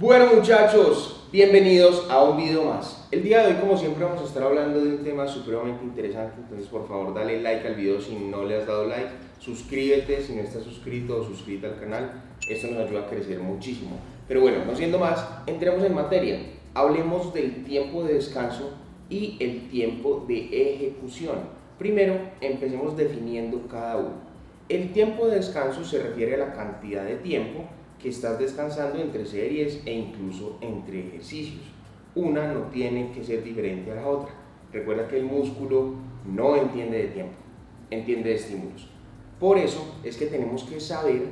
Bueno muchachos, bienvenidos a un video más. El día de hoy, como siempre, vamos a estar hablando de un tema supremamente interesante. Entonces por favor dale like al video si no le has dado like, suscríbete si no estás suscrito o suscrita al canal. Esto nos ayuda a crecer muchísimo. Pero bueno, no siendo más, entremos en materia. Hablemos del tiempo de descanso y el tiempo de ejecución. Primero, empecemos definiendo cada uno. El tiempo de descanso se refiere a la cantidad de tiempo que estás descansando entre series e incluso entre ejercicios. Una no tiene que ser diferente a la otra. Recuerda que el músculo no entiende de tiempo, entiende de estímulos. Por eso es que tenemos que saber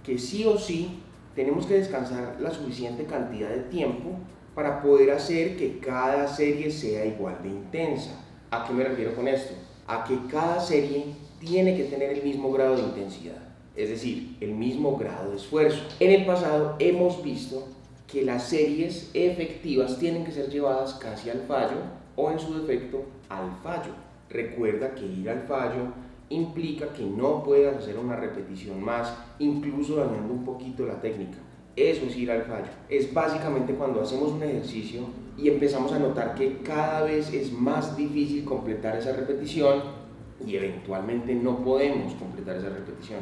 que sí o sí tenemos que descansar la suficiente cantidad de tiempo para poder hacer que cada serie sea igual de intensa. ¿A qué me refiero con esto? A que cada serie tiene que tener el mismo grado de intensidad, es decir, el mismo grado de esfuerzo. En el pasado hemos visto que las series efectivas tienen que ser llevadas casi al fallo o en su defecto al fallo. Recuerda que ir al fallo implica que no puedas hacer una repetición más, incluso dañando un poquito la técnica. Eso es ir al fallo. Es básicamente cuando hacemos un ejercicio y empezamos a notar que cada vez es más difícil completar esa repetición y eventualmente no podemos completar esa repetición.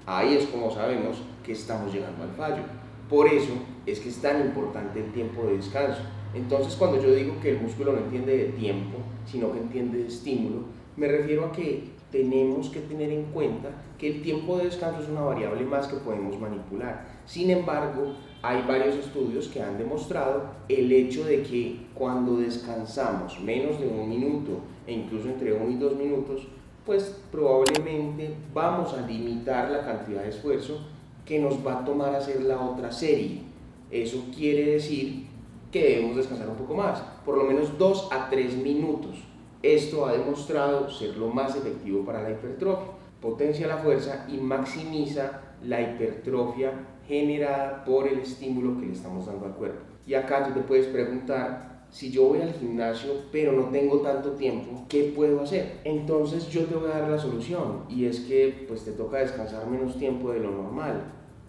Ahí es como sabemos que estamos llegando al fallo. Por eso es que es tan importante el tiempo de descanso. Entonces, cuando yo digo que el músculo no entiende de tiempo, sino que entiende de estímulo, me refiero a que tenemos que tener en cuenta que el tiempo de descanso es una variable más que podemos manipular. Sin embargo, hay varios estudios que han demostrado el hecho de que cuando descansamos menos de un minuto e incluso entre 1 y 2 minutos, pues probablemente vamos a limitar la cantidad de esfuerzo que nos va a tomar hacer la otra serie. Eso quiere decir que debemos descansar un poco más, por lo menos 2 a 3 minutos. Esto ha demostrado ser lo más efectivo para la hipertrofia. Potencia la fuerza y maximiza la hipertrofia generada por el estímulo que le estamos dando al cuerpo. Y acá tú te puedes preguntar, si yo voy al gimnasio pero no tengo tanto tiempo, ¿qué puedo hacer? Entonces yo te voy a dar la solución, y es que pues te toca descansar menos tiempo de lo normal,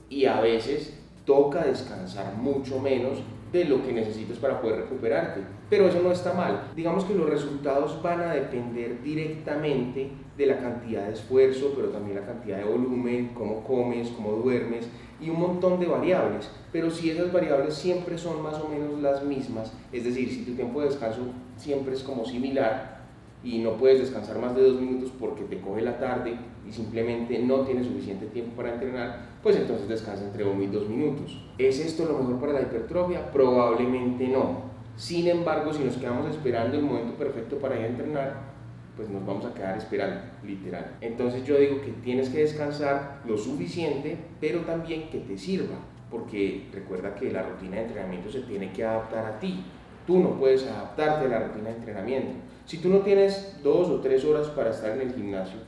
y a veces toca descansar mucho menos de lo que necesitas para poder recuperarte, pero eso no está mal. Digamos que los resultados van a depender directamente de la cantidad de esfuerzo, pero también la cantidad de volumen, cómo comes, cómo duermes y un montón de variables. Pero si esas variables siempre son más o menos las mismas, es decir, si tu tiempo de descanso siempre es como similar y no puedes descansar más de 2 minutos porque te coge la tarde y simplemente no tienes suficiente tiempo para entrenar, pues entonces descansa entre 1 y 2 minutos. ¿Es esto lo mejor para la hipertrofia? Probablemente no. Sin embargo, si nos quedamos esperando el momento perfecto para ir a entrenar, pues nos vamos a quedar esperando, literal. Entonces yo digo que tienes que descansar lo suficiente, pero también que te sirva, porque recuerda que la rutina de entrenamiento se tiene que adaptar a ti. Tú no puedes adaptarte a la rutina de entrenamiento. Si tú no tienes 2 o 3 horas para estar en el gimnasio,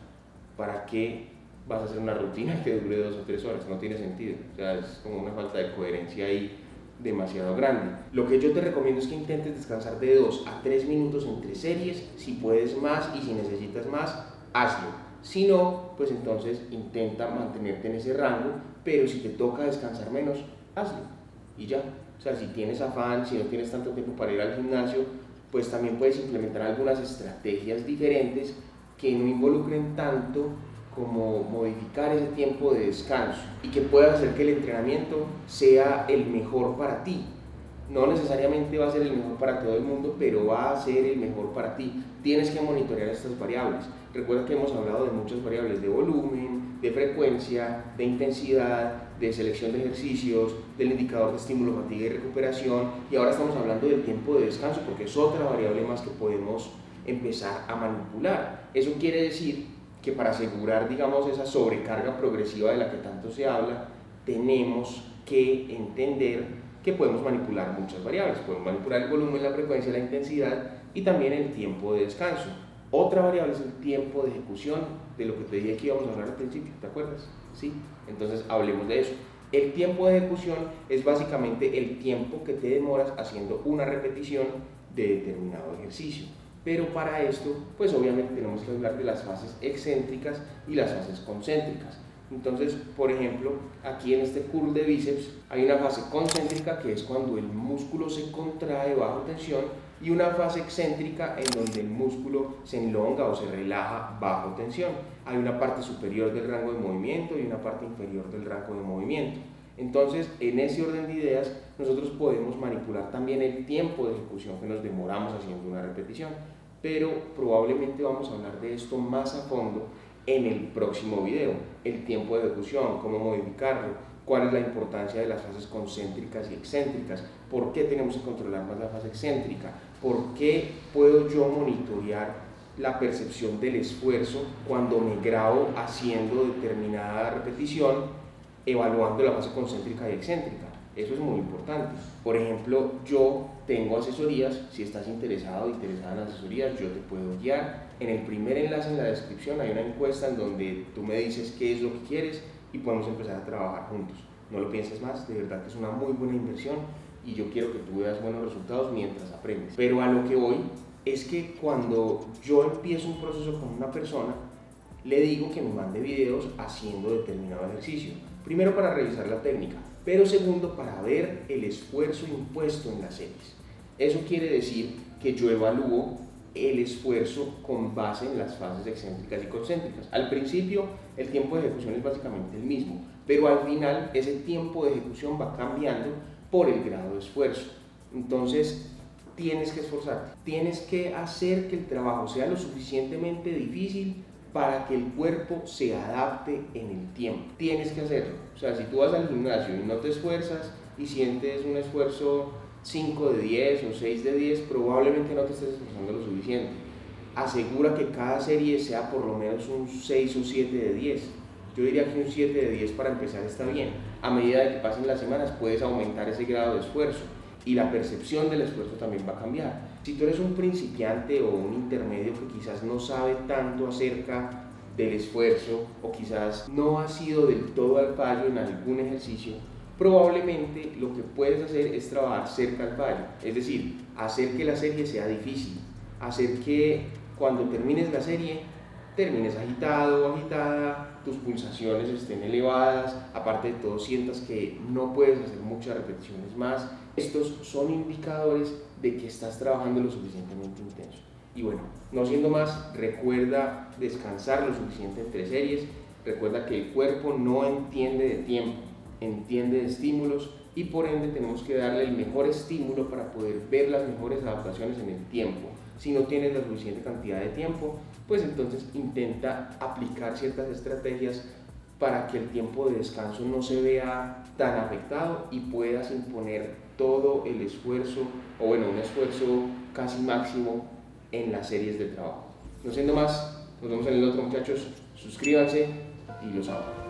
¿para qué vas a hacer una rutina que dure 2 o 3 horas? No tiene sentido. O sea, es como una falta de coherencia ahí demasiado grande. Lo que yo te recomiendo es que intentes descansar de 2 a 3 minutos entre series. Si puedes más y si necesitas más, hazlo. Si no, pues entonces intenta mantenerte en ese rango, pero si te toca descansar menos, hazlo y ya. O sea, si tienes afán, si no tienes tanto tiempo para ir al gimnasio, pues también puedes implementar algunas estrategias diferentes que no involucren tanto como modificar ese tiempo de descanso y que puedas hacer que el entrenamiento sea el mejor para ti. No necesariamente va a ser el mejor para todo el mundo, pero va a ser el mejor para ti. Tienes que monitorear estas variables. Recuerda que hemos hablado de muchas variables: de volumen, de frecuencia, de intensidad, de selección de ejercicios, del indicador de estímulo, fatiga y recuperación, y ahora estamos hablando del tiempo de descanso, porque es otra variable más que podemos empezar a manipular. Eso quiere decir que para asegurar, digamos, esa sobrecarga progresiva de la que tanto se habla, tenemos que entender que podemos manipular muchas variables. Podemos manipular el volumen, la frecuencia, la intensidad y también el tiempo de descanso. Otra variable es el tiempo de ejecución, de lo que te dije que íbamos a hablar al principio, ¿te acuerdas? ¿Sí? Entonces hablemos de eso. El tiempo de ejecución es básicamente el tiempo que te demoras haciendo una repetición de determinado ejercicio. Pero para esto, pues obviamente tenemos que hablar de las fases excéntricas y las fases concéntricas. Entonces, por ejemplo, aquí en este curl de bíceps hay una fase concéntrica, que es cuando el músculo se contrae bajo tensión, y una fase excéntrica en donde el músculo se enlonga o se relaja bajo tensión. Hay una parte superior del rango de movimiento y una parte inferior del rango de movimiento. Entonces, en ese orden de ideas, nosotros podemos manipular también el tiempo de ejecución que nos demoramos haciendo una repetición, pero probablemente vamos a hablar de esto más a fondo en el próximo video. El tiempo de ejecución, cómo modificarlo, cuál es la importancia de las fases concéntricas y excéntricas, por qué tenemos que controlar más la fase excéntrica, por qué puedo yo monitorear la percepción del esfuerzo cuando me grabo haciendo determinada repetición, evaluando la fase concéntrica y excéntrica. Eso es muy importante. Por ejemplo, yo tengo asesorías. Si estás interesado o interesada en asesorías, yo te puedo guiar. En el primer enlace en la descripción hay una encuesta en donde tú me dices qué es lo que quieres y podemos empezar a trabajar juntos. No lo pienses más, de verdad que es una muy buena inversión y yo quiero que tú veas buenos resultados mientras aprendes. Pero a lo que voy es que cuando yo empiezo un proceso con una persona, le digo que me mande videos haciendo determinado ejercicio. Primero, para revisar la técnica, pero segundo, para ver el esfuerzo impuesto en las series. Eso quiere decir que yo evalúo el esfuerzo con base en las fases excéntricas y concéntricas. Al principio el tiempo de ejecución es básicamente el mismo, pero al final ese tiempo de ejecución va cambiando por el grado de esfuerzo. Entonces tienes que esforzarte, tienes que hacer que el trabajo sea lo suficientemente difícil para que el cuerpo se adapte en el tiempo. Tienes que hacerlo. O sea, si tú vas al gimnasio y no te esfuerzas y sientes un esfuerzo 5 de 10 o 6 de 10, probablemente no te estés esforzando lo suficiente. Asegura que cada serie sea por lo menos un 6 o 7 de 10. Yo diría que un 7 de 10 para empezar está bien. A medida de que pasen las semanas puedes aumentar ese grado de esfuerzo y la percepción del esfuerzo también va a cambiar. Si tú eres un principiante o un intermedio que quizás no sabe tanto acerca del esfuerzo o quizás no ha sido del todo al fallo en algún ejercicio, probablemente lo que puedes hacer es trabajar cerca al fallo, es decir, hacer que la serie sea difícil, hacer que cuando termines la serie termines agitado o agitada, tus pulsaciones estén elevadas, aparte de todo sientas que no puedes hacer muchas repeticiones más. Estos son indicadores de que estás trabajando lo suficientemente intenso. Y bueno, no siendo más, recuerda descansar lo suficiente entre series, recuerda que el cuerpo no entiende de tiempo, entiende de estímulos y por ende tenemos que darle el mejor estímulo para poder ver las mejores adaptaciones en el tiempo. Si no tienes la suficiente cantidad de tiempo, pues entonces intenta aplicar ciertas estrategias para que el tiempo de descanso no se vea tan afectado y puedas imponer todo el esfuerzo, o bueno, un esfuerzo casi máximo en las series de trabajo. No siendo más, nos vemos en el otro, muchachos. Suscríbanse y los amo.